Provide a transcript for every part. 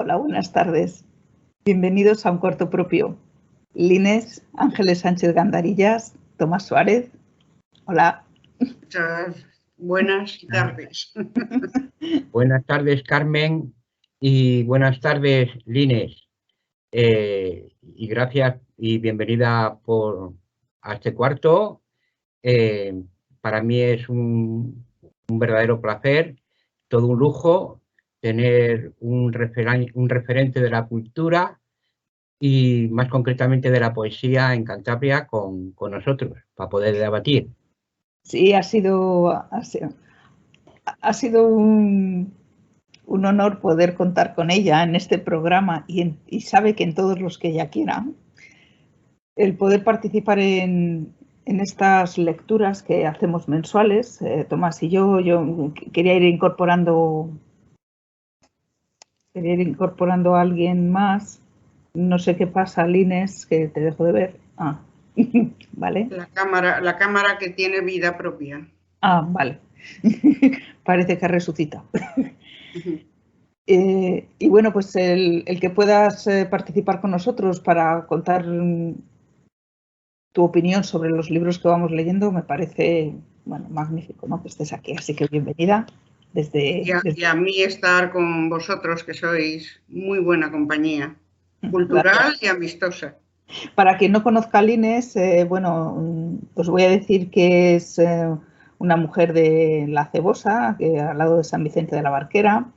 Hola, buenas tardes. Bienvenidos a Un Cuarto Propio. Lines, Ángeles Sánchez Gandarillas, Tomás Suárez. Hola. Buenas tardes. Buenas tardes, Carmen, y buenas tardes, Lines. Y gracias y bienvenida a este cuarto. Para mí es un verdadero placer, todo un lujo, tener un referente de la cultura y más concretamente de la poesía en Cantabria con nosotros, para poder debatir. Sí, ha sido un honor poder contar con ella en este programa y sabe que en todos los que ella quiera, el poder participar en estas lecturas que hacemos mensuales. Tomás y yo quería ir incorporando a alguien más. No sé qué pasa, Lines, que te dejo de ver. Ah, vale. La cámara que tiene vida propia. Ah, vale. Parece que ha resucitado. Y bueno, pues el que puedas participar con nosotros para contar tu opinión sobre los libros que vamos leyendo me parece, bueno, magnífico, ¿no? Que estés aquí. Así que bienvenida. Y a mí estar con vosotros, que sois muy buena compañía, cultural. Gracias. Y amistosa. Para quien no conozca a Lines, bueno, os voy a decir que es una mujer de La Cebosa, al lado de San Vicente de la Barquera.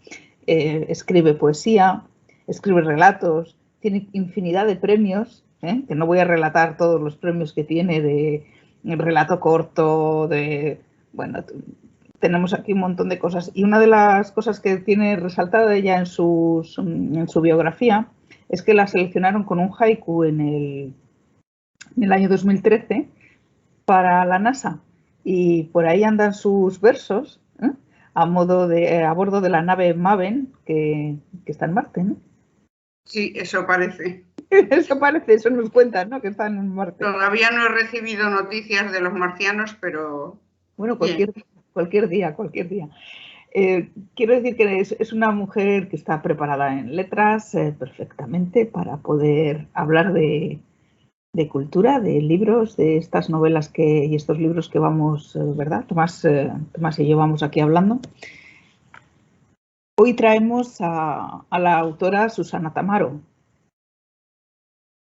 Escribe poesía, escribe relatos, tiene infinidad de premios, que no voy a relatar todos los premios que tiene de relato corto, bueno, tenemos aquí un montón de cosas. Y una de las cosas que tiene resaltada ella en su biografía es que la seleccionaron con un haiku en el año 2013 para la NASA, y por ahí andan sus versos a bordo de la nave Maven que está en Marte, ¿no? Sí, eso parece. Eso nos cuentan, ¿no? Que están en Marte. Todavía no he recibido noticias de los marcianos, pero... Bueno, cualquier día. Quiero decir que es una mujer que está preparada en letras perfectamente para poder hablar de cultura, de libros, de estas novelas y estos libros que vamos, ¿verdad? Tomás y yo vamos aquí hablando. Hoy traemos a la autora Susana Tamaro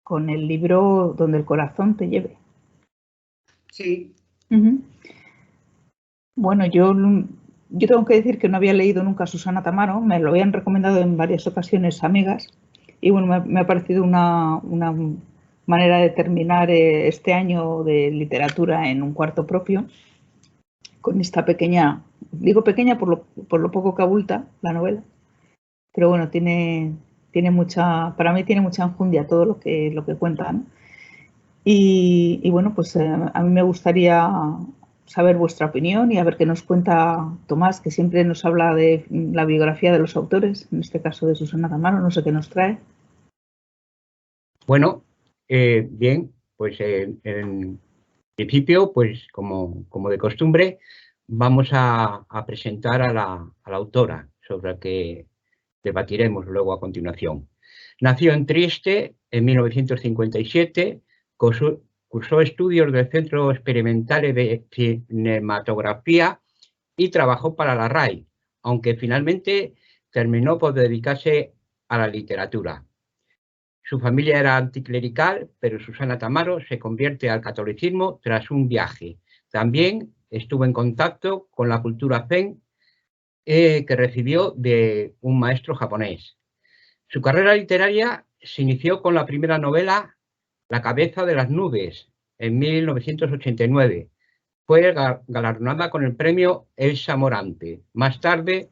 con el libro Donde el corazón te lleve. Sí. Bueno, yo tengo que decir que no había leído nunca a Susana Tamaro, me lo habían recomendado en varias ocasiones amigas y bueno, me ha parecido una manera de terminar este año de literatura en un cuarto propio con esta pequeña, digo pequeña por lo poco que abulta la novela, pero bueno, para mí tiene mucha enjundia todo lo que cuenta, ¿no? Y bueno, pues a mí me gustaría saber vuestra opinión y a ver qué nos cuenta Tomás, que siempre nos habla de la biografía de los autores, en este caso de Susana Tamaro, no sé qué nos trae. Bueno, bien, pues en principio, pues como de costumbre, vamos a presentar a la autora, sobre la que debatiremos luego a continuación. Nació en Trieste en 1957, cursó estudios del Centro Experimental de Cinematografía y trabajó para la RAI, aunque finalmente terminó por dedicarse a la literatura. Su familia era anticlerical, pero Susana Tamaro se convierte al catolicismo tras un viaje. También estuvo en contacto con la cultura zen que recibió de un maestro japonés. Su carrera literaria se inició con la primera novela La cabeza de las nubes, en 1989. Fue galardonada con el premio Elsa Morante. Más tarde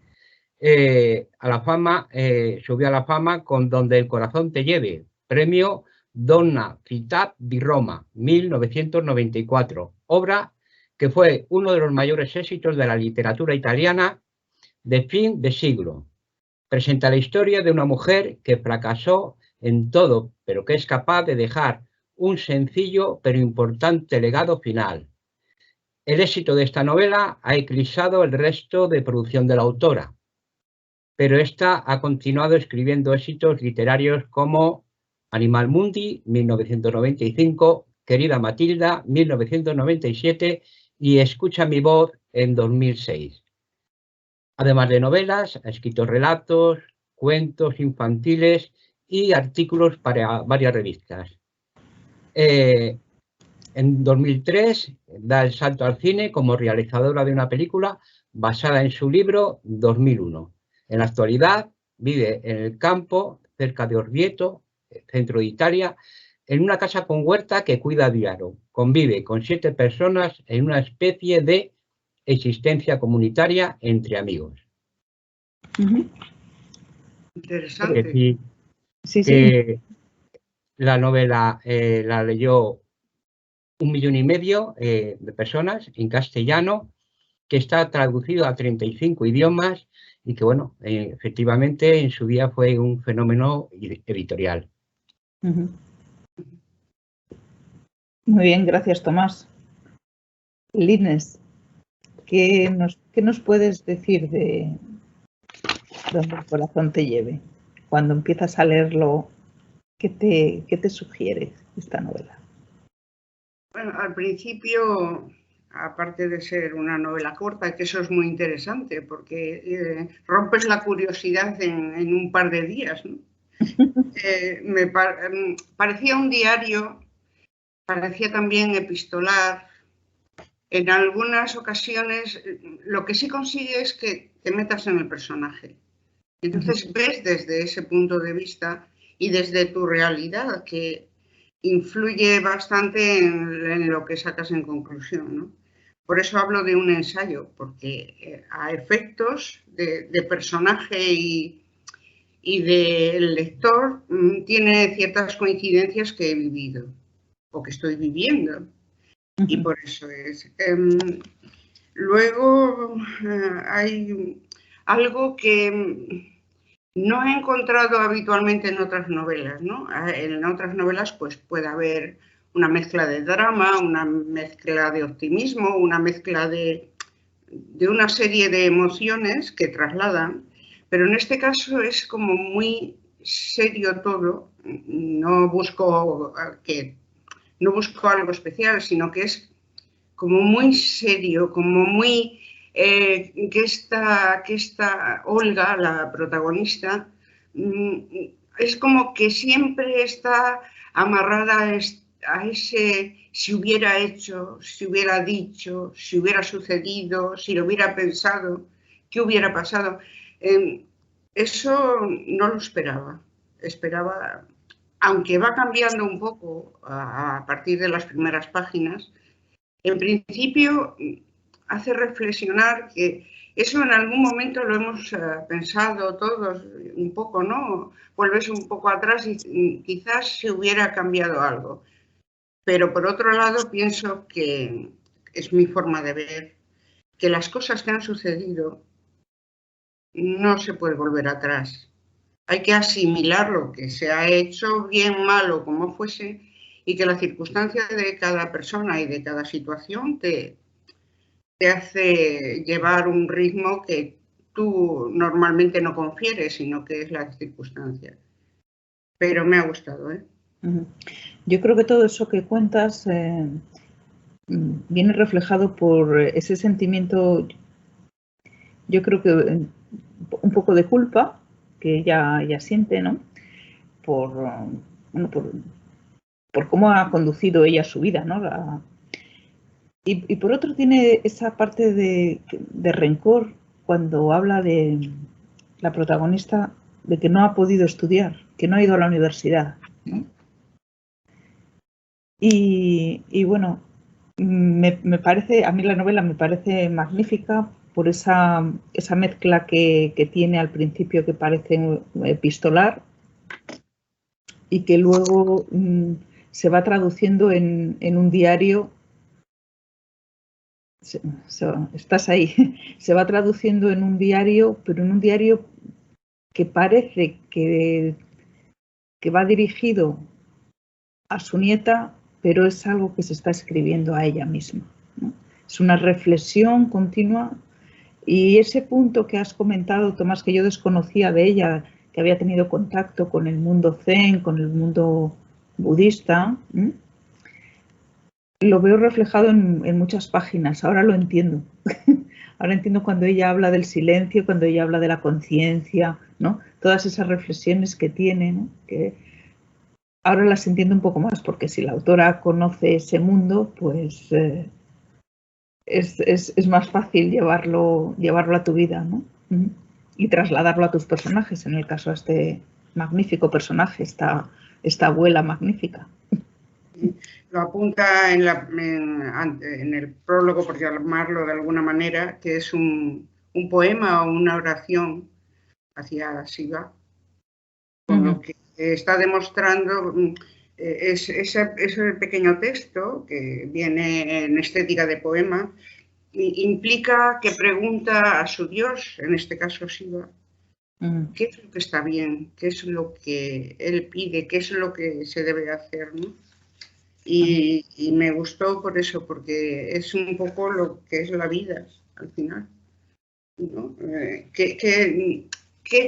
subió a la fama con Donde el corazón te lleve, premio Donna Città di Roma, 1994, obra que fue uno de los mayores éxitos de la literatura italiana de fin de siglo. Presenta la historia de una mujer que fracasó en todo, pero que es capaz de dejar un sencillo pero importante legado final. El éxito de esta novela ha eclipsado el resto de producción de la autora. pero esta ha continuado escribiendo éxitos literarios como Animal Mundi, 1995, Querida Matilda, 1997 y Escucha mi voz, en 2006. Además de novelas, ha escrito relatos, cuentos infantiles y artículos para varias revistas. En 2003 da el salto al cine como realizadora de una película basada en su libro 2001. En la actualidad vive en el campo, cerca de Orvieto, centro de Italia, en una casa con huerta que cuida a diario. Convive con 7 personas en una especie de existencia comunitaria entre amigos. Interesante. Es decir, Sí, que la novela la leyó 1,5 millones de personas en castellano, que está traducido a 35 idiomas y que, bueno, efectivamente en su día fue un fenómeno editorial. Muy bien, gracias, Tomás. Lines, ¿qué nos puedes decir de Donde el corazón te lleve? Cuando empiezas a leerlo, ¿qué te sugiere esta novela? Bueno, al principio, aparte de ser una novela corta, que eso es muy interesante porque rompes la curiosidad en un par de días, ¿no? Parecía un diario, parecía también epistolar. En algunas ocasiones lo que sí consigue es que te metas en el personaje. Entonces ves desde ese punto de vista y desde tu realidad, que influye bastante en lo que sacas en conclusión, ¿no? Por eso hablo de un ensayo, porque a efectos de personaje y del lector tiene ciertas coincidencias que he vivido o que estoy viviendo. Y por eso es. Luego hay algo que no he encontrado habitualmente en otras novelas, ¿no? En otras novelas pues puede haber una mezcla de drama, una mezcla de optimismo, una mezcla de una serie de emociones que trasladan, pero en este caso es como muy serio todo. No busco algo especial, sino que es como muy serio, como muy... que esta Olga, la protagonista, es como que siempre está amarrada a ese si hubiera hecho, si hubiera dicho, si hubiera sucedido, si lo hubiera pensado, qué hubiera pasado. Eso no lo esperaba. Esperaba, aunque va cambiando un poco a partir de las primeras páginas, en principio hace reflexionar que eso en algún momento lo hemos pensado todos un poco, ¿no? Vuelves un poco atrás y quizás se hubiera cambiado algo. Pero por otro lado pienso que es mi forma de ver, que las cosas que han sucedido no se puede volver atrás. Hay que asimilar lo que se ha hecho, bien, mal o como fuese, y que la circunstancia de cada persona y de cada situación te hace llevar un ritmo que tú normalmente no confieres, sino que es la circunstancia. Pero me ha gustado, ¿eh? Yo creo que todo eso que cuentas viene reflejado por ese sentimiento, yo creo que un poco de culpa que ella siente, ¿no? Por cómo ha conducido ella su vida, ¿no? Y por otro tiene esa parte de rencor cuando habla de la protagonista de que no ha podido estudiar, que no ha ido a la universidad, ¿no? Y bueno, me parece, a mí la novela me parece magnífica por esa mezcla que tiene al principio, que parece epistolar y que luego se va traduciendo en un diario. Estás ahí, se va traduciendo en un diario, pero en un diario que parece que va dirigido a su nieta, pero es algo que se está escribiendo a ella misma, ¿no? Es una reflexión continua Y ese punto que has comentado, Tomás, que yo desconocía de ella, que había tenido contacto con el mundo zen, con el mundo budista, lo veo reflejado en muchas páginas. Ahora lo entiendo. Ahora entiendo cuando ella habla del silencio, cuando ella habla de la conciencia, ¿no? Todas esas reflexiones que tiene, ¿no? Que ahora las entiendo un poco más, porque si la autora conoce ese mundo, pues es más fácil llevarlo a tu vida, ¿no? Y trasladarlo a tus personajes, en el caso de este magnífico personaje, esta abuela magnífica. Lo apunta en el prólogo, por llamarlo de alguna manera, que es un poema o una oración hacia Shiva, con lo que está demostrando ese pequeño texto que viene en estética de poema, implica que pregunta a su Dios, en este caso Shiva, qué es lo que está bien, qué es lo que él pide, qué es lo que se debe hacer, ¿no? Y me gustó por eso, porque es un poco lo que es la vida al final, ¿no? ¿Qué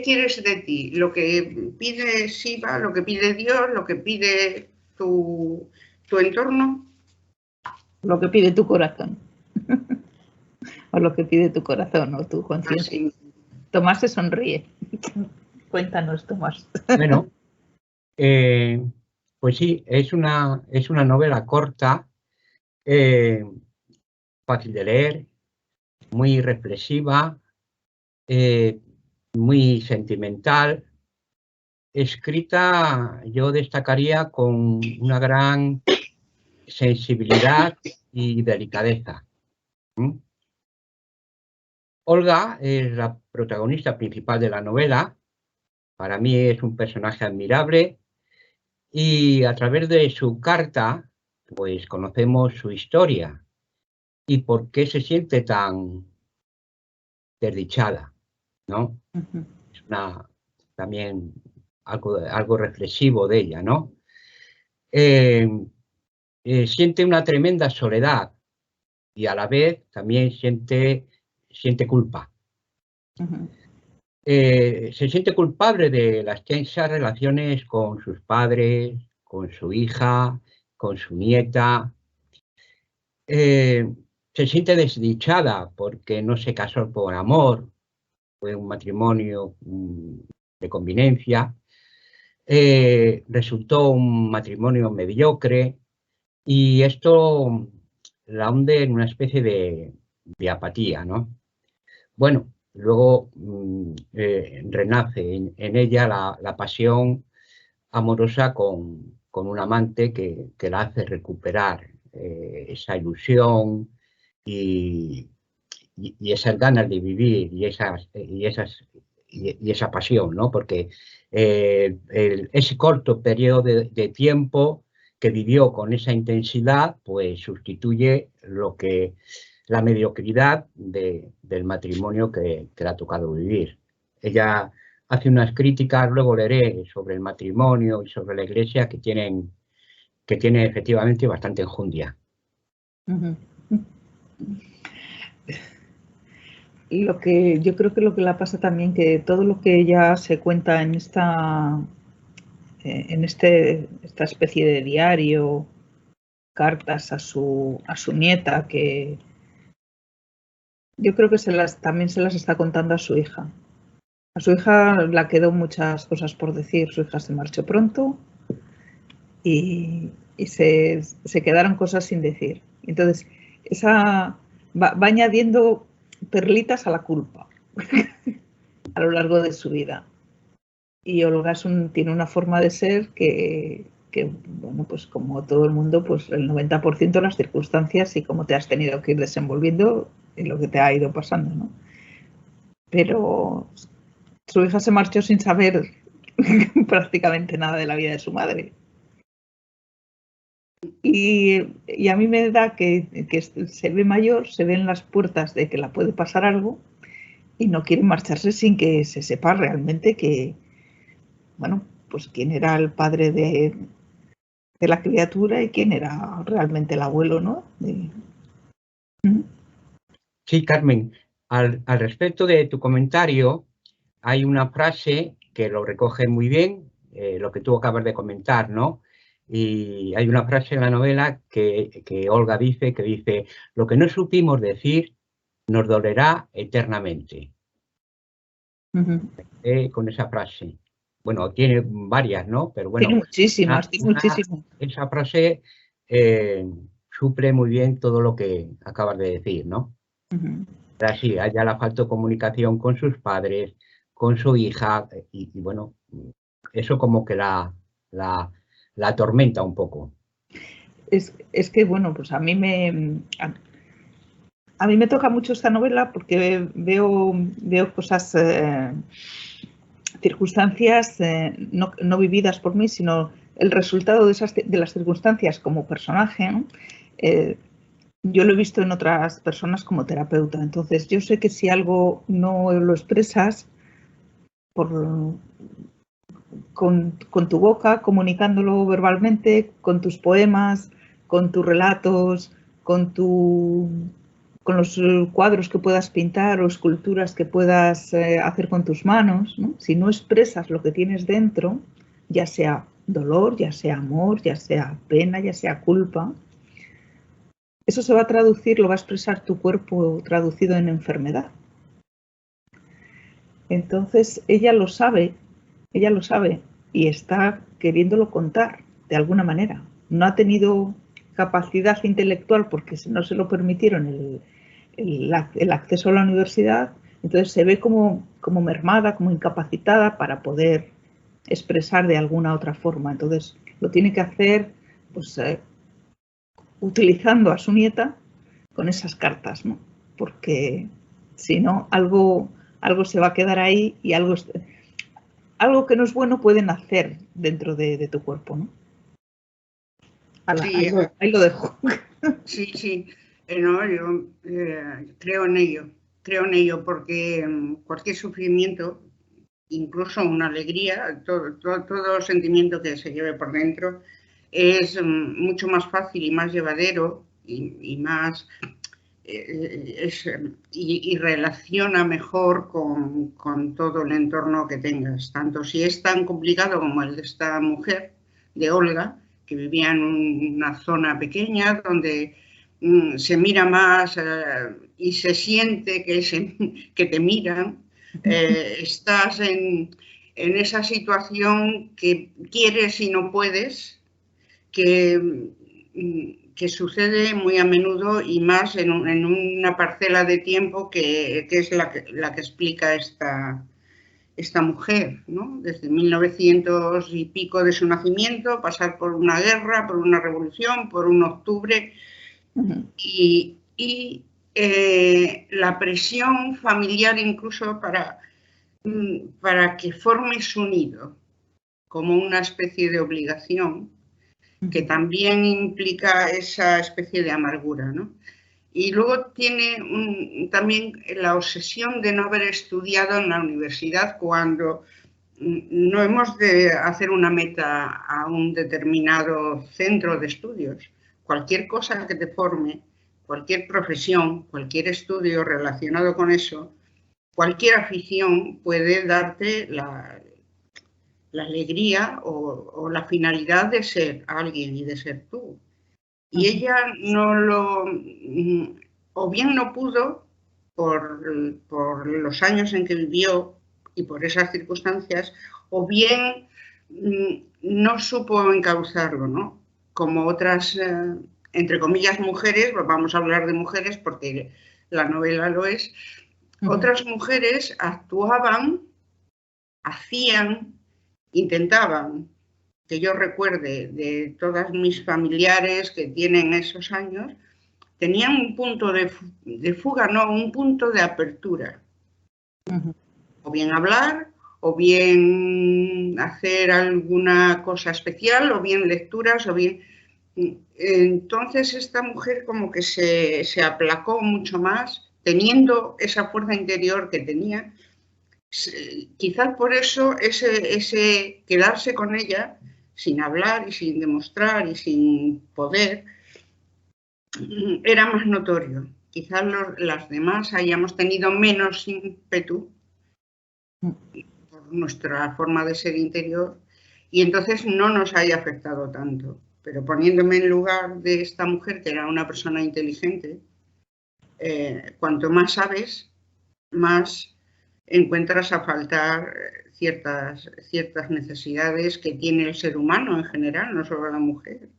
quieres de ti? ¿Lo que pide Shiva, lo que pide Dios, lo que pide tu entorno? Lo que pide tu corazón. O lo que pide tu corazón o tu conciencia. Sí. Tomás se sonríe. Cuéntanos, Tomás. Bueno, pues sí, es una novela corta, fácil de leer, muy reflexiva, muy sentimental, escrita, yo destacaría con una gran sensibilidad y delicadeza. Olga es la protagonista principal de la novela. Para mí es un personaje admirable y a través de su carta, pues conocemos su historia y por qué se siente tan desdichada, ¿no? Es también algo reflexivo de ella, ¿no? Siente una tremenda soledad y a la vez también siente culpa. Se siente culpable de las tensas relaciones con sus padres, con su hija, con su nieta. Se siente desdichada porque no se casó por amor, fue un matrimonio de convivencia. Resultó un matrimonio mediocre y esto la hunde en una especie de apatía, ¿no? Bueno, luego renace en ella la pasión amorosa con un amante que la hace recuperar esa ilusión y esas ganas de vivir y esa pasión, ¿no? Porque ese corto periodo de tiempo que vivió con esa intensidad, pues sustituye la mediocridad del matrimonio que le ha tocado vivir. Ella hace unas críticas, luego leeré, sobre el matrimonio y sobre la iglesia que tienen efectivamente bastante enjundia. Yo creo que lo que le pasa también, que todo lo que ella se cuenta en esta especie de diario, cartas a su nieta, que yo creo que también se las está contando a su hija. A su hija le quedó muchas cosas por decir. Su hija se marchó pronto y se quedaron cosas sin decir. Entonces, esa va añadiendo perlitas a la culpa a lo largo de su vida. Y Olga tiene una forma de ser que, bueno, pues como todo el mundo, pues el 90% de las circunstancias y cómo te has tenido que ir desenvolviendo en lo que te ha ido pasando, ¿no? Pero su hija se marchó sin saber prácticamente nada de la vida de su madre. Y a mí me da que se ve mayor, se ve en las puertas de que la puede pasar algo y no quiere marcharse sin que se sepa realmente que, bueno, pues quién era el padre de la criatura y quién era realmente el abuelo, ¿no? Sí, Carmen, al respecto de tu comentario, hay una frase que lo recoge muy bien, lo que tú acabas de comentar, ¿no? Y hay una frase en la novela que Olga dice, lo que no supimos decir nos dolerá eternamente. Con esa frase. Bueno, tiene varias, ¿no? Pero bueno, tiene muchísimas, muchísimas. Esa frase suple muy bien todo lo que acabas de decir, ¿no? Pero sí, a ella le faltó comunicación con sus padres, con su hija, y bueno, eso como que la atormenta un poco. Es que, bueno, pues a mí me toca mucho esta novela porque veo cosas, circunstancias no vividas por mí, sino el resultado de las circunstancias como personaje, ¿no? Yo lo he visto en otras personas como terapeuta. Entonces, yo sé que si algo no lo expresas con tu boca, comunicándolo verbalmente, con tus poemas, con tus relatos, con los cuadros que puedas pintar o esculturas que puedas hacer con tus manos, ¿no? Si no expresas lo que tienes dentro, ya sea dolor, ya sea amor, ya sea pena, ya sea culpa, eso se va a traducir, lo va a expresar tu cuerpo traducido en enfermedad. Entonces ella lo sabe y está queriéndolo contar de alguna manera. No ha tenido capacidad intelectual porque no se lo permitieron el acceso a la universidad, entonces se ve como mermada, como incapacitada para poder expresar de alguna otra forma. Entonces lo tiene que hacer pues, utilizando a su nieta con esas cartas, ¿no? Porque si no, algo se va a quedar ahí y algo que no es bueno puede nacer dentro de tu cuerpo, ¿no? Sí, ahí lo dejo. Sí. No, yo creo en ello porque cualquier sufrimiento, incluso una alegría, todo sentimiento que se lleve por dentro, es mucho más fácil y más llevadero y más y relaciona mejor con todo el entorno que tengas. Tanto si es tan complicado como el de esta mujer, de Olga, que vivía en una zona pequeña donde se mira más y se siente que te miran, estás en esa situación que quieres y no puedes, que sucede muy a menudo y más en una parcela de tiempo que es la que explica esta mujer, ¿no? Desde 1900 y pico de su nacimiento, pasar por una guerra, por una revolución, por un octubre y la presión familiar incluso para que forme su nido como una especie de obligación que también implica esa especie de amargura, ¿no? Y luego tiene también la obsesión de no haber estudiado en la universidad cuando no hemos de hacer una meta a un determinado centro de estudios. Cualquier cosa que te forme, cualquier profesión, cualquier estudio relacionado con eso, cualquier afición puede darte la alegría o la finalidad de ser alguien y de ser tú. Y ella o bien no pudo por los años en que vivió y por esas circunstancias, o bien no supo encauzarlo, ¿no? Como otras, entre comillas, mujeres, vamos a hablar de mujeres porque la novela lo es, otras mujeres actuaban, hacían, intentaban, que yo recuerde de todas mis familiares que tienen esos años, tenían un punto de fuga, no, un punto de apertura. O bien hablar, o bien hacer alguna cosa especial, o bien lecturas, o bien... Entonces esta mujer como que se aplacó mucho más, teniendo esa fuerza interior que tenía. Quizás por eso ese quedarse con ella sin hablar y sin demostrar y sin poder era más notorio. quizás las demás hayamos tenido menos ímpetu por nuestra forma de ser interior y entonces no nos haya afectado tanto. Pero poniéndome en lugar de esta mujer, que era una persona inteligente, cuanto más sabes, más encuentras a faltar ciertas necesidades que tiene el ser humano en general, no solo la mujer.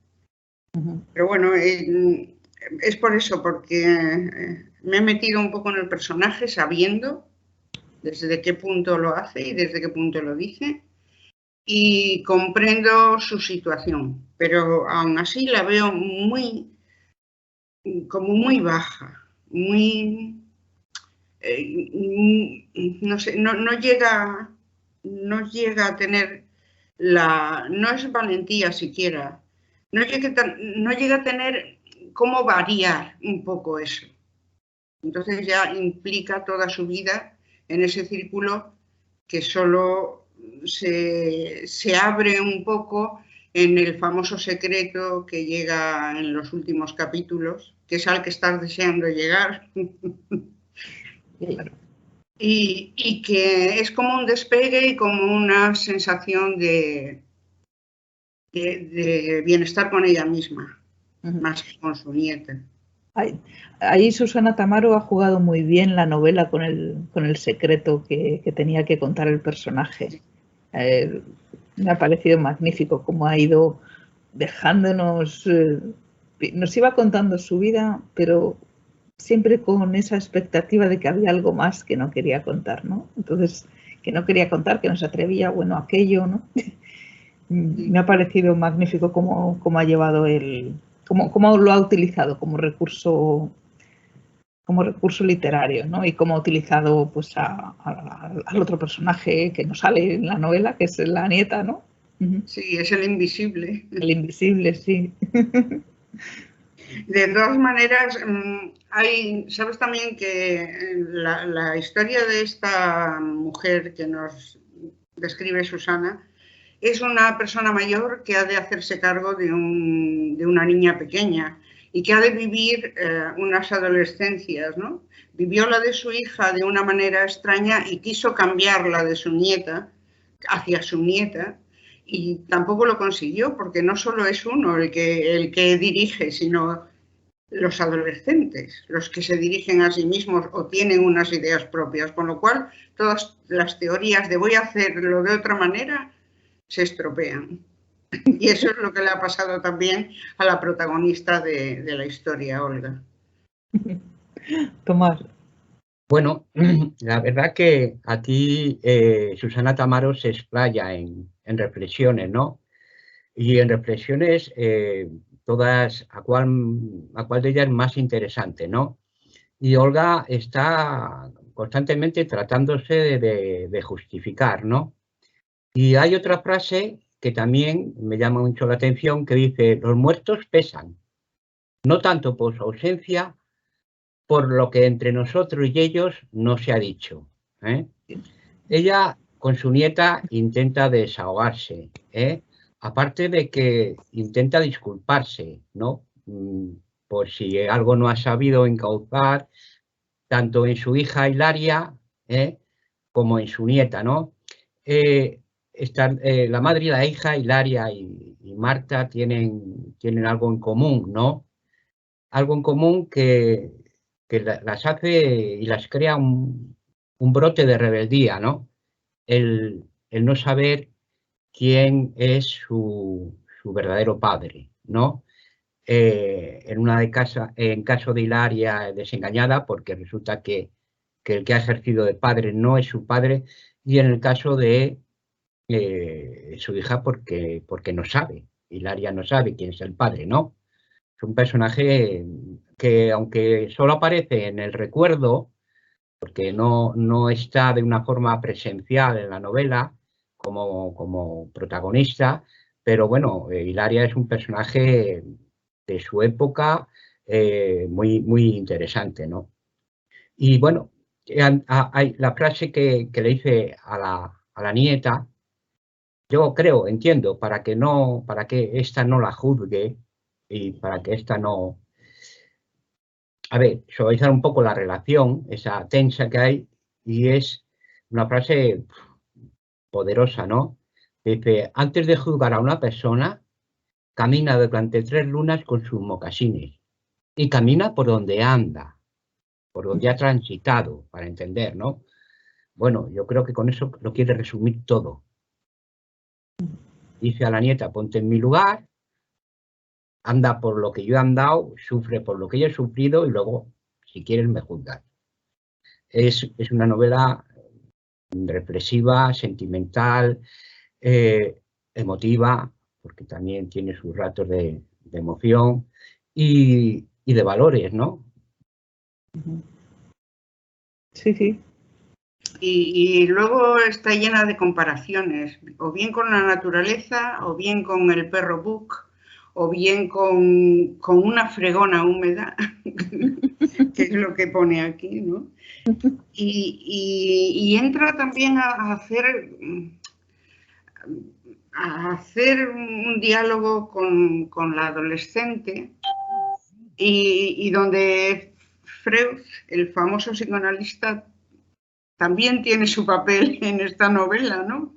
Pero bueno, es por eso, porque me he metido un poco en el personaje sabiendo desde qué punto lo hace y desde qué punto lo dice, y comprendo su situación, pero aún así la veo como muy baja, muy... no sé, no llega a tener no es valentía siquiera, no llega a tener cómo variar un poco eso. Entonces ya implica toda su vida en ese círculo que solo se abre un poco en el famoso secreto que llega en los últimos capítulos, que es al que estás deseando llegar. Y que es como un despegue y como una sensación de bienestar con ella misma, más que con su nieta. Ahí Susana Tamaro ha jugado muy bien la novela con el secreto que tenía que contar el personaje. Me ha parecido magnífico cómo ha ido dejándonos, nos iba contando su vida, pero siempre con esa expectativa de que había algo más que no quería contar, ¿no? Entonces, que no quería contar, que no se atrevía, bueno, aquello, ¿no? Me ha parecido magnífico cómo ha llevado cómo lo ha utilizado como recurso literario, ¿no? Y cómo ha utilizado pues al otro personaje que no sale en la novela, que es la nieta, ¿no? Sí, es el invisible. El invisible, sí. De todas maneras, sabes también que la historia de esta mujer que nos describe Susana es una persona mayor que ha de hacerse cargo de una niña pequeña y que ha de vivir unas adolescencias, ¿no? Vivió la de su hija de una manera extraña y quiso cambiar la de su nieta hacia su nieta, y tampoco lo consiguió, porque no solo es uno el que dirige, sino los adolescentes, los que se dirigen a sí mismos o tienen unas ideas propias, con lo cual todas las teorías de voy a hacerlo de otra manera se estropean. Y eso es lo que le ha pasado también a la protagonista de la historia, Olga. Tomás. Bueno, la verdad que aquí Susana Tamaro se explaya en reflexiones, ¿no? Y en reflexiones todas, a cuál de ellas es más interesante, ¿no? Y Olga está constantemente tratándose de justificar, ¿no? Y hay otra frase que también me llama mucho la atención, que dice: los muertos pesan, no tanto por su ausencia, por lo que entre nosotros y ellos no se ha dicho. Ella con su nieta intenta desahogarse, aparte de que intenta disculparse, ¿no? Por si algo no ha sabido encauzar, tanto en su hija Hilaria como en su nieta, ¿no? La madre y la hija, Hilaria y Marta, tienen algo en común, ¿no? Algo en común que las hace y las crea un brote de rebeldía, ¿no? El no saber quién es su verdadero padre, ¿no? En caso de Hilaria desengañada, porque resulta que el que ha ejercido de padre no es su padre, y en el caso de su hija porque no sabe, Hilaria no sabe quién es el padre, ¿no? Es un personaje que, aunque solo aparece en el recuerdo, porque no está de una forma presencial en la novela como protagonista, pero bueno, Hilaria es un personaje de su época muy interesante, ¿no? Y bueno, hay la frase que le dice a la nieta, yo creo, entiendo, para que ésta no la juzgue y para que ésta no a ver, suavizar un poco la relación, esa tensa que hay, y es una frase poderosa, ¿no? Dice, antes de juzgar a una persona, camina durante 3 lunas con sus mocasines y camina por donde anda, por donde ha transitado, para entender, ¿no? Bueno, yo creo que con eso lo quiere resumir todo. Dice a la nieta, ponte en mi lugar, anda por lo que yo he andado, sufre por lo que yo he sufrido y luego, si quieres, me juzgas. Es una novela reflexiva, sentimental, emotiva, porque también tiene sus ratos de emoción y de valores, ¿no? Sí, sí. Y luego está llena de comparaciones, o bien con la naturaleza, o bien con el perro Buck, o bien con una fregona húmeda, que es lo que pone aquí, ¿no? Y entra también a hacer un diálogo con la adolescente y donde Freud, el famoso psicoanalista, también tiene su papel en esta novela, ¿no?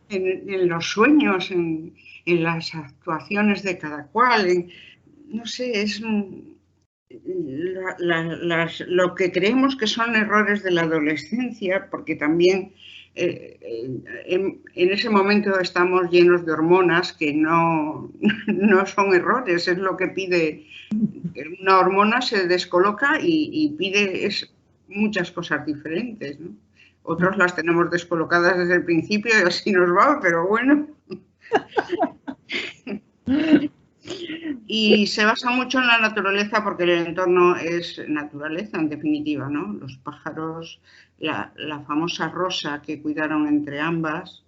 En los sueños, en las actuaciones de cada cual, no sé, es lo que creemos que son errores de la adolescencia, porque también en ese momento estamos llenos de hormonas que no son errores, es lo que pide. Una hormona se descoloca y pide muchas cosas diferentes, ¿no? Otros las tenemos descolocadas desde el principio y así nos va, pero bueno. Y se basa mucho en la naturaleza porque el entorno es naturaleza, en definitiva, ¿no? Los pájaros, la famosa rosa que cuidaron entre ambas.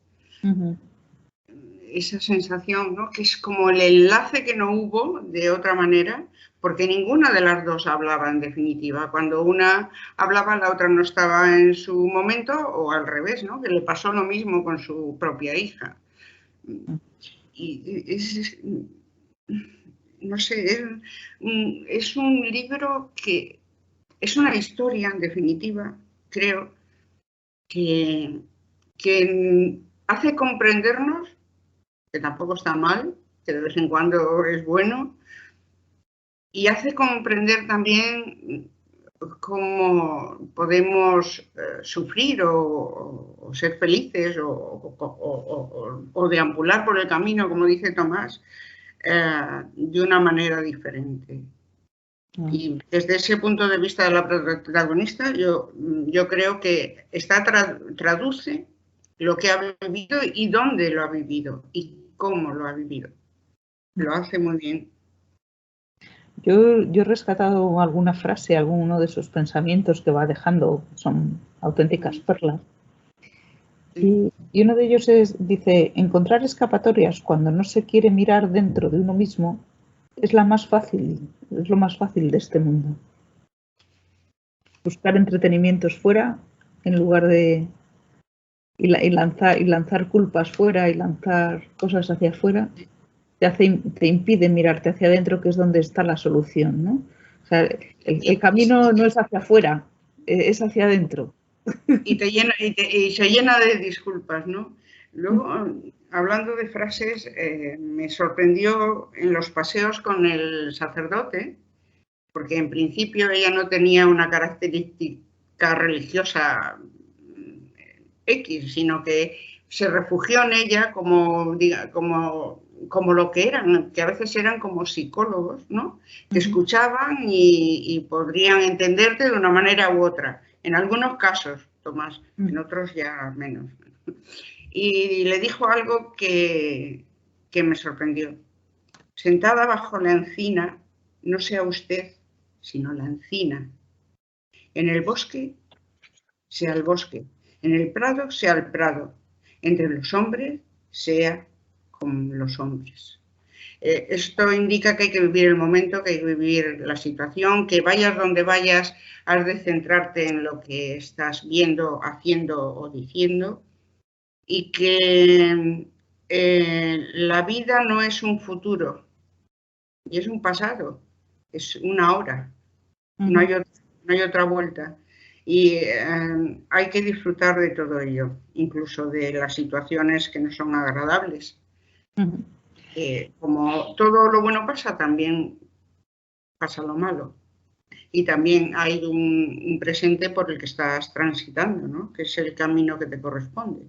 Esa sensación, ¿no? Que es como el enlace que no hubo de otra manera, porque ninguna de las dos hablaba en definitiva. Cuando una hablaba, la otra no estaba en su momento, o al revés, ¿no? Que le pasó lo mismo con su propia hija. Y no sé, es un libro que es una historia, en definitiva, creo, que hace comprendernos, que tampoco está mal, que de vez en cuando es bueno, y hace comprender también cómo podemos sufrir o ser felices o deambular por el camino, como dice Tomás, de una manera diferente. Y desde ese punto de vista de la protagonista, yo creo que traduce lo que ha vivido y dónde lo ha vivido y cómo lo ha vivido. Lo hace muy bien. Yo he rescatado alguna frase, alguno de sus pensamientos que va dejando, son auténticas perlas. Y uno de ellos dice, encontrar escapatorias cuando no se quiere mirar dentro de uno mismo es lo más fácil de este mundo. Buscar entretenimientos fuera en lugar de y lanzar culpas fuera y lanzar cosas hacia afuera te impide mirarte hacia adentro, que es donde está la solución, ¿no? O sea, el camino no es hacia afuera, es hacia adentro. Y se llena de disculpas, ¿no? Luego, hablando de frases, me sorprendió en los paseos con el sacerdote, porque en principio ella no tenía una característica religiosa X, sino que se refugió en ella como lo que eran, que a veces eran como psicólogos, ¿no? Que escuchaban y podrían entenderte de una manera u otra. En algunos casos, Tomás, en otros ya menos. Y le dijo algo que me sorprendió. Sentada bajo la encina, no sea usted, sino la encina. En el bosque, sea el bosque. En el prado, sea el prado. Entre los hombres, sea con los hombres. Esto indica que hay que vivir el momento, que hay que vivir la situación, que vayas donde vayas, has de centrarte en lo que estás viendo, haciendo o diciendo, y que la vida no es un futuro, y es un pasado, es una hora. no hay otra vuelta. Y hay que disfrutar de todo ello, incluso de las situaciones que no son agradables. Como todo lo bueno pasa, también pasa lo malo. Y también hay un presente por el que estás transitando, ¿no? Que es el camino que te corresponde.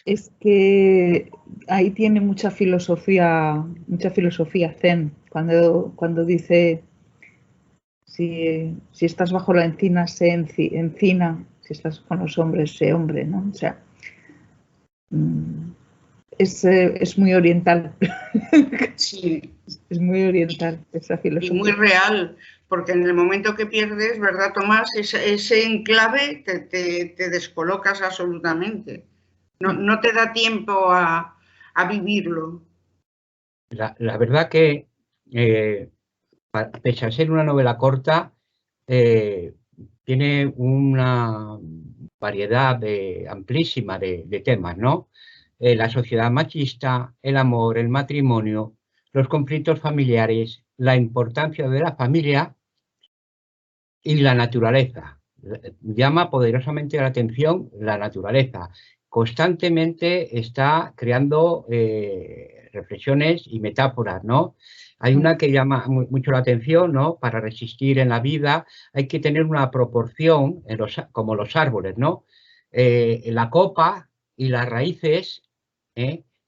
Es que ahí tiene mucha filosofía zen, cuando dice, si estás bajo la encina, sé encina, si estás con los hombres, sé hombre, ¿no? O sea, es muy oriental. Sí. Es muy oriental esa filosofía. Y muy real, porque en el momento que pierdes, ¿verdad, Tomás? Ese enclave te descolocas absolutamente. No te da tiempo a vivirlo. La verdad que, pese a ser una novela corta, tiene una variedad amplísima de temas, ¿no? La sociedad machista, el amor, el matrimonio, los conflictos familiares, la importancia de la familia y la naturaleza. Llama poderosamente la atención la naturaleza. Constantemente está creando reflexiones y metáforas, ¿no? Hay una que llama mucho la atención, ¿no? Para resistir en la vida hay que tener una proporción, como los árboles, ¿no? La copa y las raíces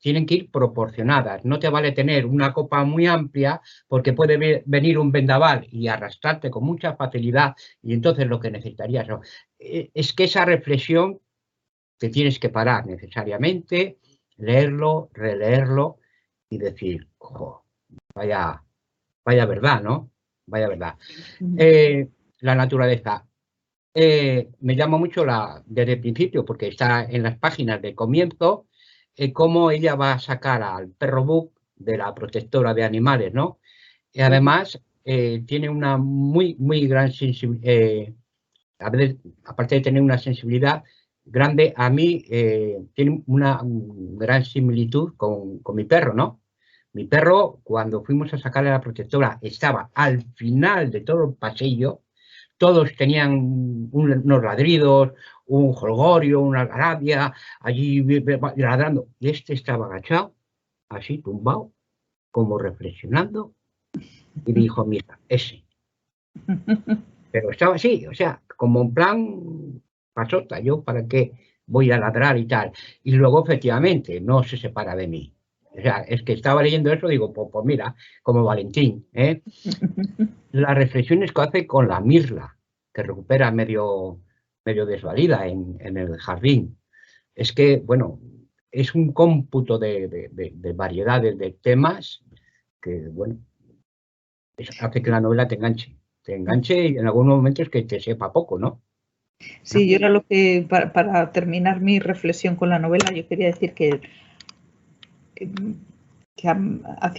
tienen que ir proporcionadas. No te vale tener una copa muy amplia porque puede venir un vendaval y arrastrarte con mucha facilidad, y entonces lo que necesitarías es que esa reflexión te tienes que parar necesariamente, leerlo, releerlo y decir, ojo, vaya verdad, ¿no? Vaya verdad. La naturaleza. Me llama mucho desde el principio, porque está en las páginas del comienzo, cómo ella va a sacar al perro Buck de la protectora de animales, ¿no? Y además tiene una muy gran sensibilidad, aparte de tener una sensibilidad grande, a mí tiene una gran similitud con mi perro, ¿no? Mi perro, cuando fuimos a sacarle a la protectora, estaba al final de todo el pasillo. Todos tenían unos ladridos, un jolgorio, una algarabia, allí ladrando. Y este estaba agachado, así, tumbado, como reflexionando. Y dijo, mira, ese. Pero estaba así, o sea, como en plan pasota, yo para qué voy a ladrar y tal. Y luego, efectivamente, no se separa de mí. O sea, es que estaba leyendo eso, digo, pues mira, como Valentín, ¿eh? Las reflexiones que hace con la mirla, que recupera medio desvalida en el jardín. Es que, bueno, es un cómputo de variedades de temas que, bueno, hace que la novela te enganche y en algunos momentos que te sepa poco, ¿no? Sí, yo era lo que, para terminar mi reflexión con la novela, yo quería decir que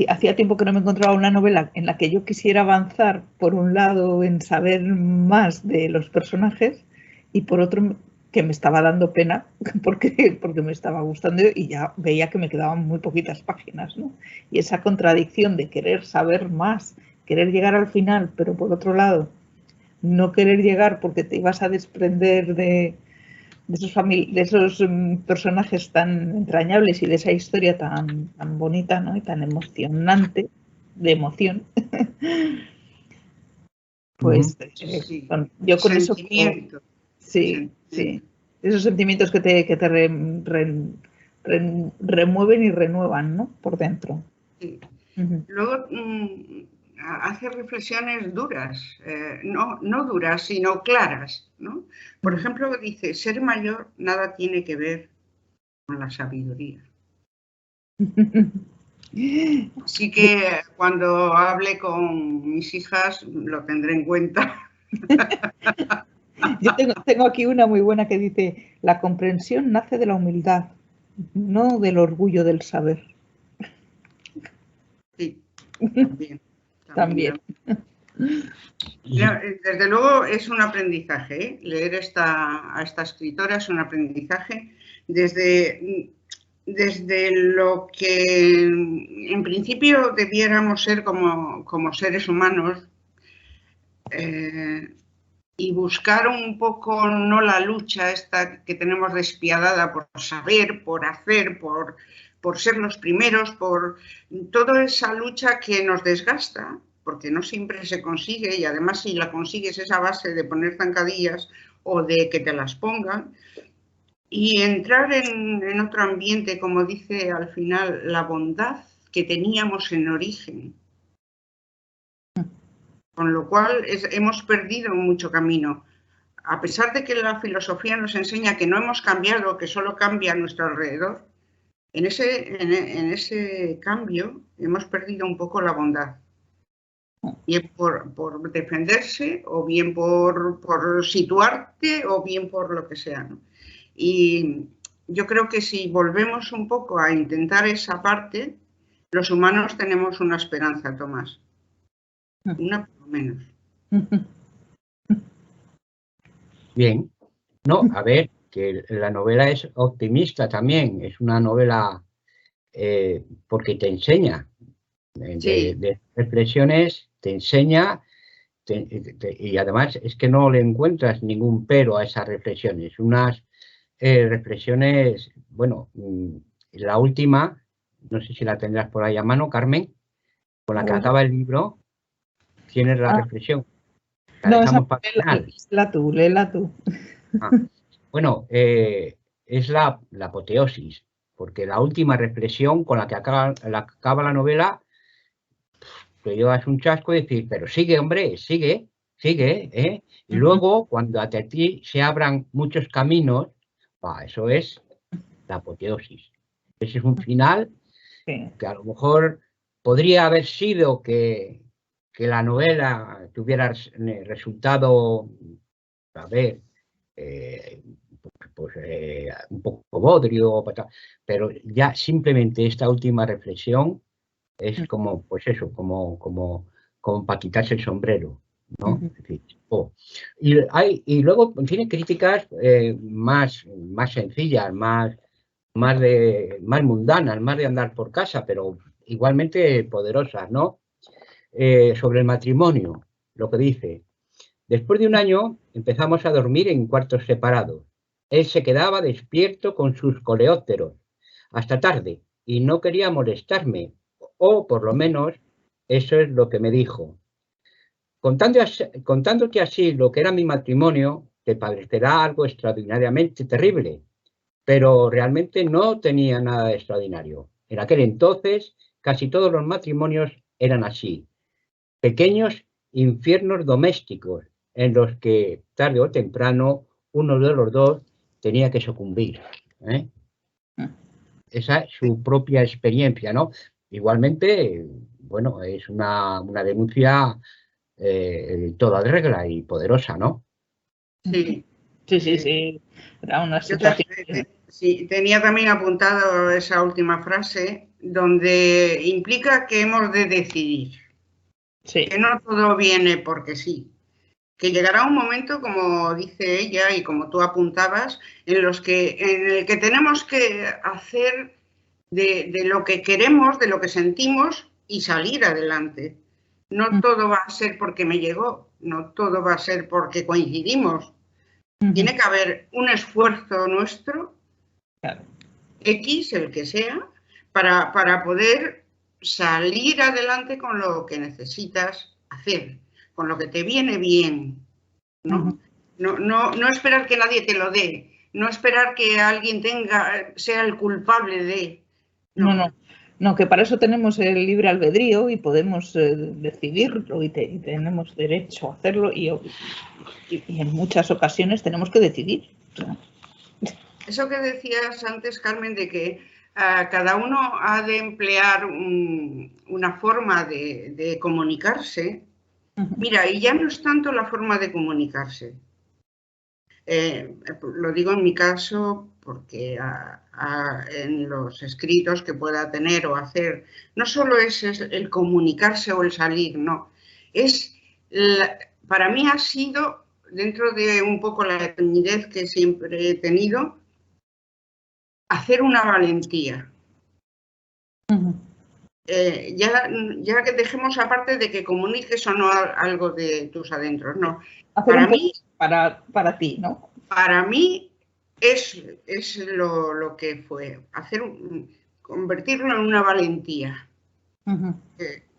hacía tiempo que no me encontraba una novela en la que yo quisiera avanzar, por un lado, en saber más de los personajes y por otro, que me estaba dando pena porque me estaba gustando y ya veía que me quedaban muy poquitas páginas, ¿no? Y esa contradicción de querer saber más, querer llegar al final, pero por otro lado, no querer llegar porque te ibas a desprender de esos personajes tan entrañables y de esa historia tan bonita, ¿no? Y tan emocionante, de emoción. Pues sí. yo con eso... Sí. Esos sentimientos que te remueven y renuevan, ¿no? Por dentro. Sí. Luego hace reflexiones duras, no duras, sino claras, ¿no? Por ejemplo, dice, ser mayor nada tiene que ver con la sabiduría. Así que cuando hable con mis hijas lo tendré en cuenta. Yo tengo aquí una muy buena que dice, la comprensión nace de la humildad, no del orgullo del saber. Sí, también. Desde luego es un aprendizaje, ¿eh? Leer a esta escritora es un aprendizaje desde desde lo que en principio debiéramos ser como seres humanos, y buscar un poco no la lucha esta que tenemos despiadada por saber, por hacer, por ser los primeros, por toda esa lucha que nos desgasta, porque no siempre se consigue, y además si la consigues es a base de poner zancadillas o de que te las pongan, y entrar en otro ambiente, como dice al final, la bondad que teníamos en origen. Con lo cual hemos perdido mucho camino. A pesar de que la filosofía nos enseña que no hemos cambiado, que solo cambia a nuestro alrededor, en ese cambio hemos perdido un poco la bondad. Bien por defenderse, o bien por situarte, o bien por lo que sea, ¿no? Y yo creo que si volvemos un poco a intentar esa parte, los humanos tenemos una esperanza, Tomás. Una por lo menos. Bien. No, a ver, que la novela es optimista también. Es una novela porque te enseña. De reflexiones, te enseña. Y además es que no le encuentras ningún pero a esas reflexiones. Unas reflexiones, bueno, la última, no sé si la tendrás por ahí a mano, Carmen, con la que acaba el libro, tienes la reflexión. La dejamos para el final. Léela tú. Bueno, es la apoteosis, porque la última reflexión con la que acaba la novela, te llevas un chasco y decir, pero sigue, hombre, sigue, ¿eh? Y luego, cuando a ti se abran muchos caminos, eso es la apoteosis. Ese es un final que a lo mejor podría haber sido que la novela tuviera resultado, a ver, un poco bodrio, pero ya simplemente esta última reflexión es como, pues eso, como para quitarse el sombrero, ¿no? Es decir, y luego tiene críticas más sencillas, más mundanas, más de andar por casa, pero igualmente poderosas, ¿no? Sobre el matrimonio, lo que dice. Después de un año empezamos a dormir en cuartos separados. Él se quedaba despierto con sus coleópteros hasta tarde y no quería molestarme, o por lo menos eso es lo que me dijo. Contándote así lo que era mi matrimonio, te parecerá algo extraordinariamente terrible, pero realmente no tenía nada de extraordinario. En aquel entonces casi todos los matrimonios eran así, pequeños infiernos domésticos en los que tarde o temprano uno de los dos tenía que sucumbir. Esa es su propia experiencia, ¿no? Igualmente, bueno, es una denuncia toda de regla y poderosa, ¿no? Sí. Era una situación. Sí, tenía también apuntado esa última frase, donde implica que hemos de decidir. Sí. Que no todo viene porque sí. Que llegará un momento, como dice ella y como tú apuntabas, en el que tenemos que hacer de lo que queremos, de lo que sentimos y salir adelante. No todo va a ser porque me llegó, no todo va a ser porque coincidimos. Tiene que haber un esfuerzo nuestro, X, el que sea, para poder salir adelante con lo que necesitas hacer, con lo que te viene bien, ¿no? No esperar que nadie te lo dé, no esperar que alguien sea el culpable de... No, que para eso tenemos el libre albedrío y podemos decidirlo y tenemos derecho a hacerlo y en muchas ocasiones tenemos que decidir. Eso que decías antes, Carmen, de que cada uno ha de emplear una forma de comunicarse. Mira, y ya no es tanto la forma de comunicarse. Lo digo en mi caso porque en los escritos que pueda tener o hacer, no solo es el comunicarse o el salir, no. Para mí ha sido, dentro de un poco la timidez que siempre he tenido, hacer una valentía. Ya que dejemos aparte de que comuniques o no algo de tus adentros, no. Para mí, para ti, ¿no? Para mí es lo que fue, convertirlo en una valentía,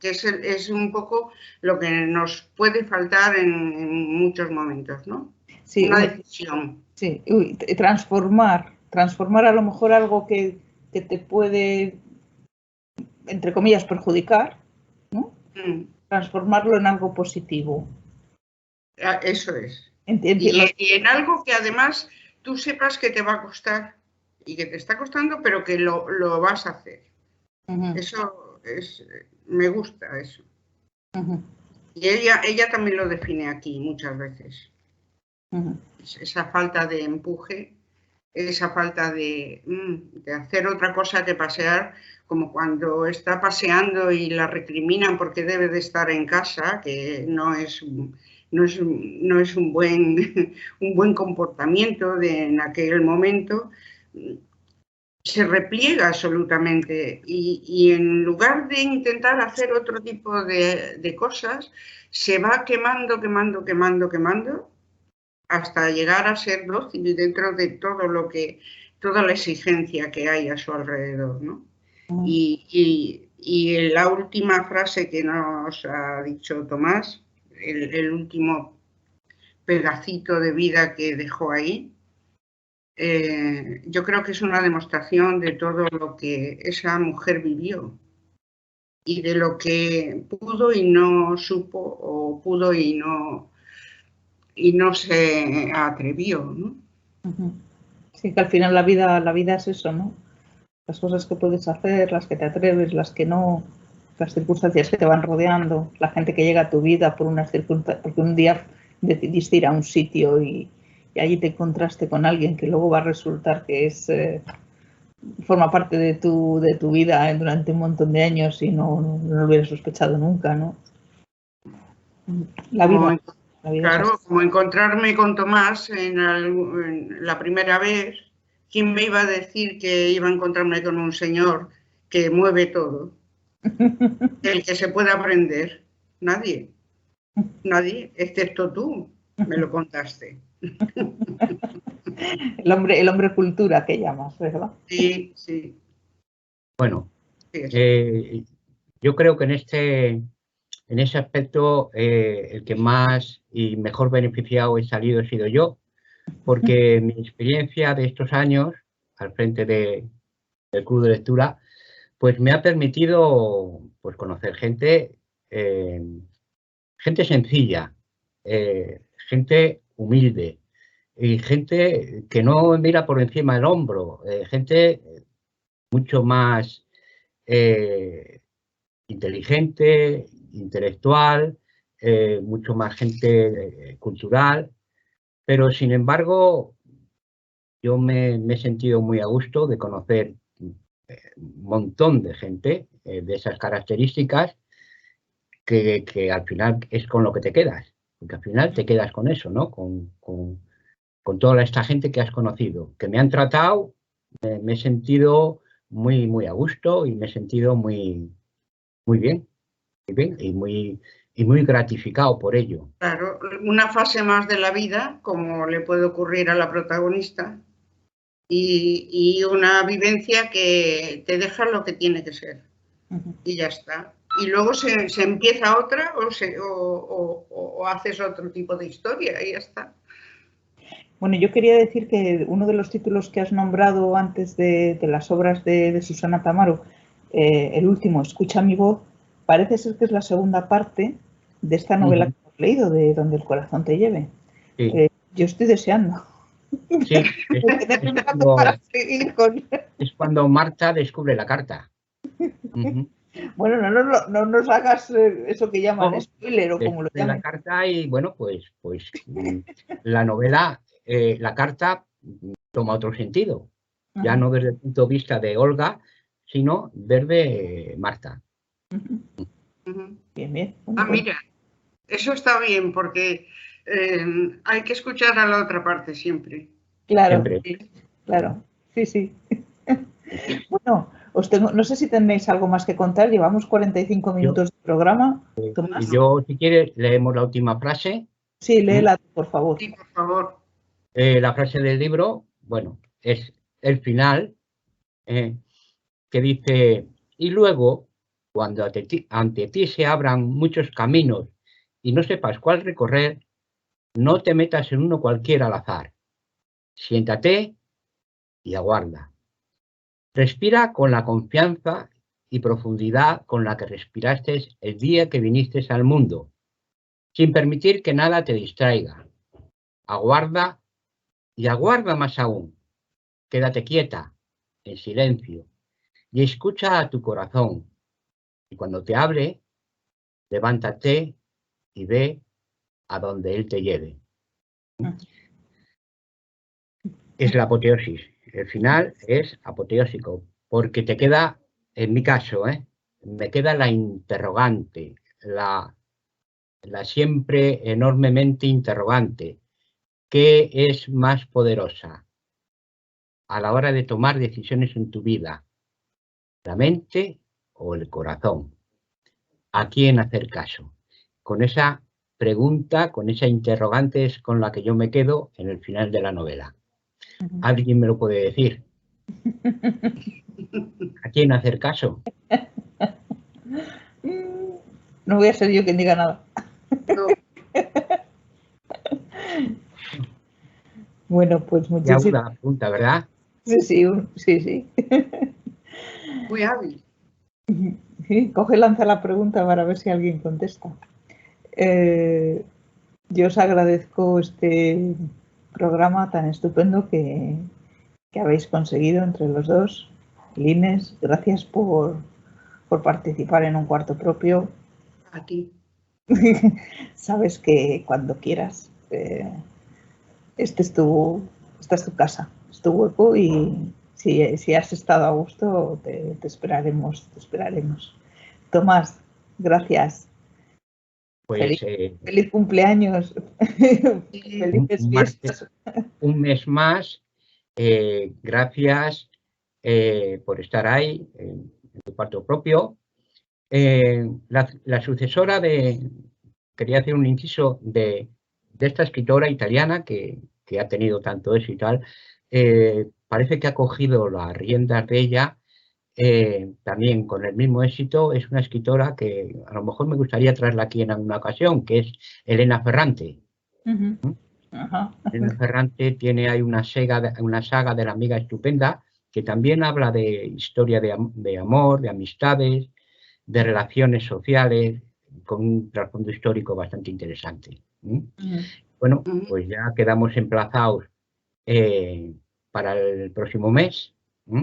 que es un poco lo que nos puede faltar en muchos momentos, ¿no? Sí, una decisión. Sí, transformar a lo mejor algo que te puede, entre comillas, perjudicar, ¿no? Transformarlo en algo positivo. Eso es. Y en algo que además tú sepas que te va a costar y que te está costando, pero que lo vas a hacer. Eso me gusta eso. Y ella también lo define aquí muchas veces. Esa falta de empuje, esa falta de hacer otra cosa que pasear, como cuando está paseando y la recriminan porque debe de estar en casa, que no es un buen comportamiento en aquel momento. Se repliega absolutamente y en lugar de intentar hacer otro tipo de cosas, se va quemando hasta llegar a ser dócil dentro de toda la exigencia que hay a su alrededor, ¿no? Y la última frase que nos ha dicho Tomás, el último pedacito de vida que dejó ahí, yo creo que es una demostración de todo lo que esa mujer vivió y de lo que pudo y no supo, o pudo y no se atrevió, ¿no? Sí, que al final la vida es eso, ¿no? Las cosas que puedes hacer, las que te atreves, las que no, las circunstancias que te van rodeando, la gente que llega a tu vida por unas circunstancias, porque un día decidiste ir a un sitio y allí te encontraste con alguien que luego va a resultar que forma parte de tu vida durante un montón de años y no lo hubieras sospechado nunca, ¿no? La vida claro, como encontrarme con Tomás en la primera vez. ¿Quién me iba a decir que iba a encontrarme con un señor que mueve todo? El que se puede aprender. Nadie, excepto tú, me lo contaste. El hombre cultura que llamas, ¿verdad? Sí, sí. Bueno, sí, yo creo que en ese aspecto el que más y mejor beneficiado he sido yo, porque mi experiencia de estos años al frente del Club de Lectura, pues me ha permitido pues, conocer gente sencilla, gente humilde y gente que no mira por encima del hombro, gente mucho más inteligente, intelectual, mucho más gente cultural, pero sin embargo yo me he sentido muy a gusto de conocer un montón de gente de esas características que al final es con lo que te quedas, porque al final te quedas con eso, ¿no? Con toda esta gente que has conocido, que me han tratado, me he sentido muy a gusto y me he sentido muy bien y muy gratificado por ello. Claro, una fase más de la vida, como le puede ocurrir a la protagonista, y una vivencia que te deja lo que tiene que ser. Y ya está. Y luego se empieza otra o haces otro tipo de historia y ya está. Bueno, yo quería decir que uno de los títulos que has nombrado antes de las obras de Susana Tamaro, el último, Escucha mi voz, parece ser que es la segunda parte de esta novela que hemos leído, de Donde el corazón te lleve. Sí. Yo estoy deseando. Sí, es cuando Marta descubre la carta. Bueno, no nos hagas eso que llaman spoiler o como lo llaman. La carta y bueno, pues la novela, la carta toma otro sentido. Ya no desde el punto de vista de Olga, sino desde Marta. Bien. Mira, eso está bien porque hay que escuchar a la otra parte siempre. Claro, siempre. Claro, sí. Bueno, no sé si tenéis algo más que contar. Llevamos 45 minutos de programa. Y yo, si quieres, leemos la última frase. Sí, léela, por favor. Sí, por favor. La frase del libro, bueno, es el final, que dice, y luego, cuando ante ti se abran muchos caminos y no sepas cuál recorrer, no te metas en uno cualquiera al azar. Siéntate y aguarda. Respira con la confianza y profundidad con la que respiraste el día que viniste al mundo, sin permitir que nada te distraiga. Aguarda y aguarda más aún. Quédate quieta, en silencio, y escucha a tu corazón. Y cuando te hable, levántate y ve a donde él te lleve. Es la apoteosis. El final es apoteósico, porque te queda, en mi caso, me queda la interrogante, la siempre enormemente interrogante. ¿Qué es más poderosa a la hora de tomar decisiones en tu vida? ¿La mente o el corazón? ¿A quién hacer caso? Con esa pregunta, con esa interrogante es con la que yo me quedo en el final de la novela. ¿Alguien me lo puede decir? ¿A quién hacer caso? No voy a ser yo quien diga nada. No. Bueno, pues muchísimas Ya una pregunta, ¿verdad? Sí. Muy hábil. Sí, coge y lanza la pregunta para ver si alguien contesta. Yo os agradezco este programa tan estupendo que habéis conseguido entre los dos. Lines, gracias por participar en Un Cuarto Propio. A ti. Sabes que cuando quieras, esta es tu casa, es tu hueco, y si has estado a gusto, te esperaremos. Tomás, gracias. Pues, Feliz cumpleaños. Felices fiestas. Un mes más. Gracias por estar ahí en Tu Cuarto Propio. La sucesora quería hacer un inciso de esta escritora italiana que ha tenido tanto éxito y tal, parece que ha cogido las riendas de ella también con el mismo éxito. Es una escritora que a lo mejor me gustaría traerla aquí en alguna ocasión, que es Elena Ferrante. Elena Ferrante tiene ahí una saga de La amiga estupenda, que también habla de historia de amor, de amistades, de relaciones sociales, con un trasfondo histórico bastante interesante. Bueno, pues ya quedamos emplazados para el próximo mes.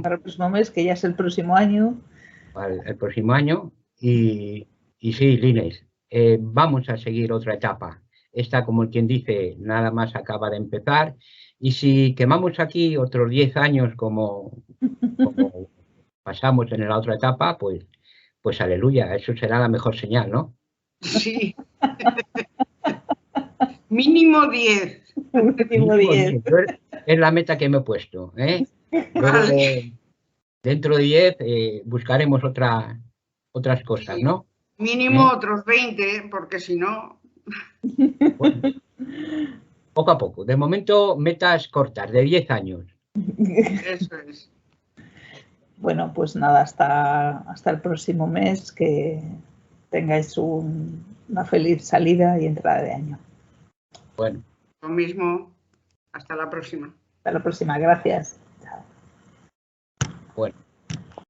Para el próximo mes, que ya es el próximo año. Para el próximo año. Y sí, Lines, vamos a seguir otra etapa. Esta, como quien dice, nada más acaba de empezar. Y si quemamos aquí otros 10 años como pasamos en la otra etapa, pues aleluya, eso será la mejor señal, ¿no? Sí. Mínimo 10. Mínimo 10. Es la meta que me he puesto. Vale. Dentro de 10 buscaremos otras cosas, ¿no? Mínimo otros 20, porque si no... Bueno, poco a poco. De momento, metas cortas, de 10 años. Eso es. Bueno, pues nada, hasta el próximo mes, que tengáis una feliz salida y entrada de año. Bueno. Lo mismo. Hasta la próxima. Hasta la próxima. Gracias.